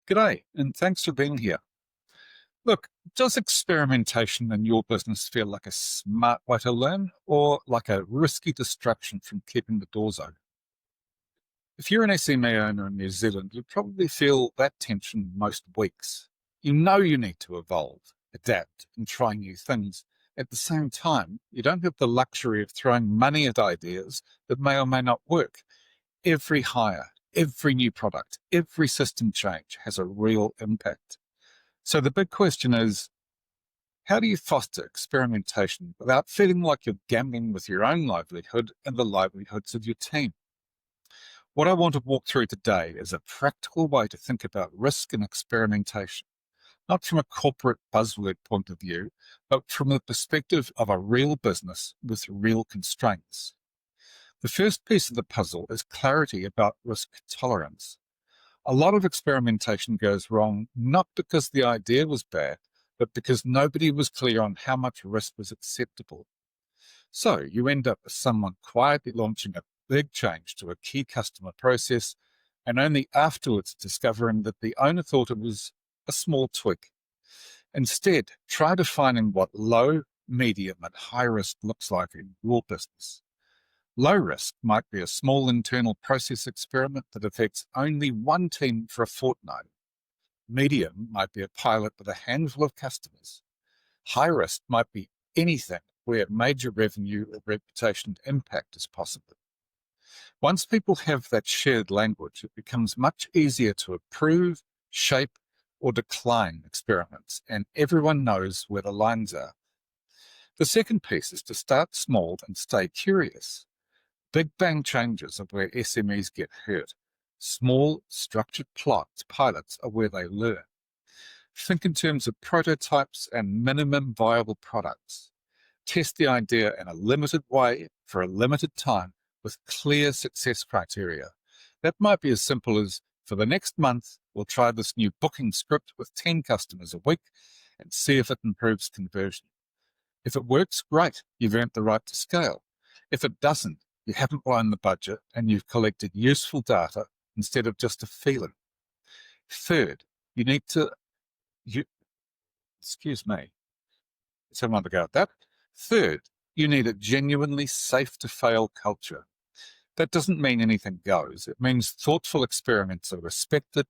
G'day, and thanks for being here. Look, does experimentation in your business feel like a smart way to learn or like a risky distraction from keeping the doors open? If you're an SME owner in New Zealand, you probably feel that tension most weeks. You know you need to evolve, adapt, and try new things. At the same time, you don't have the luxury of throwing money at ideas that may or may not work. Every hire, every new product, every system change has a real impact. So the big question is, how do you foster experimentation without feeling like you're gambling with your own livelihood and the livelihoods of your team? What I want to walk through today is a practical way to think about risk and experimentation, not from a corporate buzzword point of view, but from the perspective of a real business with real constraints. The first piece of the puzzle is clarity about risk tolerance. A lot of experimentation goes wrong, not because the idea was bad, but because nobody was clear on how much risk was acceptable. So you end up with someone quietly launching a big change to a key customer process, and only afterwards discovering that the owner thought it was a small tweak. Instead, try defining what low, medium, and high risk looks like in your business. Low risk might be a small internal process experiment that affects only one team for a fortnight. Medium might be a pilot with a handful of customers. High risk might be anything where major revenue or reputation impact is possible. Once people have that shared language, it becomes much easier to approve, shape, or decline experiments, and everyone knows where the lines are. The second piece is to start small and stay curious. Big bang changes are where SMEs get hurt. Small, structured pilots are where they learn. Think in terms of prototypes and minimum viable products. Test the idea in a limited way for a limited time with clear success criteria. That might be as simple as, for the next month, we'll try this new booking script with 10 customers a week and see if it improves conversion. If it works, great, you've earned the right to scale. If it doesn't, you haven't blown the budget and you've collected useful data instead of just a feeling. Third, you need to, excuse me, someone to go at that. Third, you need a genuinely safe to fail culture. That doesn't mean anything goes. It means thoughtful experiments are respected,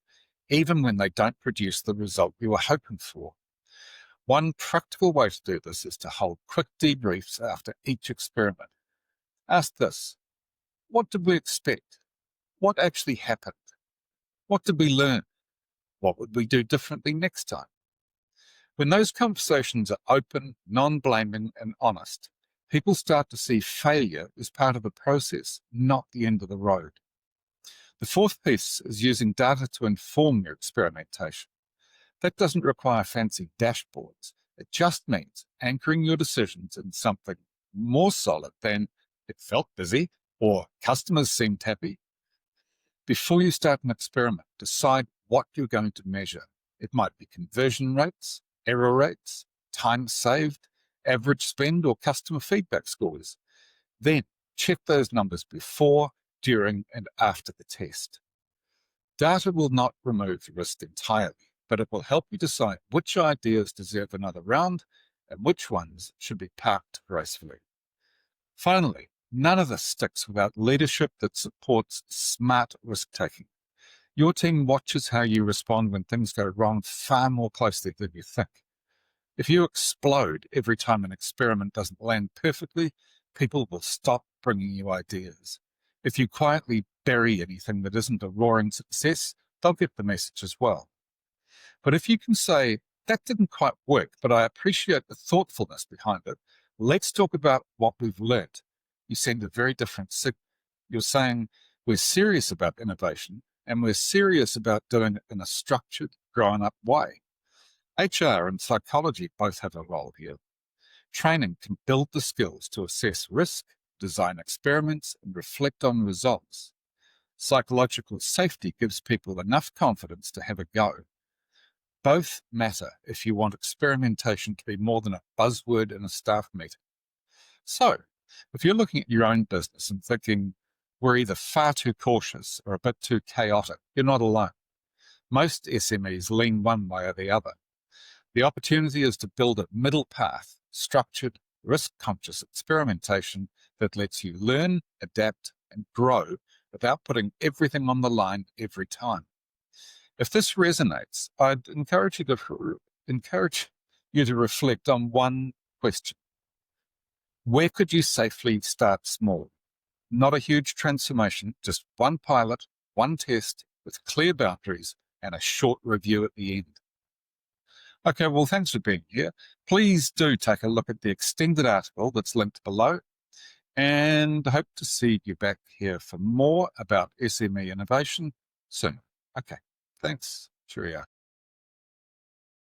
even when they don't produce the result you were hoping for. One practical way to do this is to hold quick debriefs after each experiment. Ask this: what did we expect? What actually happened? What did we learn? What would we do differently next time? When those conversations are open, non-blaming, and honest, people start to see failure as part of the process, not the end of the road. The fourth piece is using data to inform your experimentation. That doesn't require fancy dashboards. It just means anchoring your decisions in something more solid than "it felt busy" or "customers seemed happy." Before you start an experiment, decide what you're going to measure. It might be conversion rates, error rates, time saved, average spend, or customer feedback scores. Then check those numbers before, during, and after the test. Data will not remove the risk entirely, but it will help you decide which ideas deserve another round and which ones should be parked gracefully. Finally, none of this sticks without leadership that supports smart risk-taking. Your team watches how you respond when things go wrong far more closely than you think. If you explode every time an experiment doesn't land perfectly, people will stop bringing you ideas. If you quietly bury anything that isn't a roaring success, they'll get the message as well. But if you can say, "that didn't quite work, but I appreciate the thoughtfulness behind it. Let's talk about what we've learned," you send a very different signal. You're saying, we're serious about innovation and we're serious about doing it in a structured, grown-up way. HR and psychology both have a role here. Training can build the skills to assess risk, design experiments, and reflect on results. Psychological safety gives people enough confidence to have a go. Both matter if you want experimentation to be more than a buzzword in a staff meeting. So, if you're looking at your own business and thinking, we're either far too cautious or a bit too chaotic, you're not alone. Most SMEs lean one way or the other. The opportunity is to build a middle path, structured, risk-conscious experimentation that lets you learn, adapt, and grow without putting everything on the line every time. If this resonates, I'd encourage you to reflect on one question. Where could you safely start small? Not a huge transformation, just one pilot, one test with clear boundaries and a short review at the end. Okay, well, thanks for being here. Please do take a look at the extended article that's linked below, and I hope to see you back here for more about SME innovation soon. Okay, thanks. Cheerio.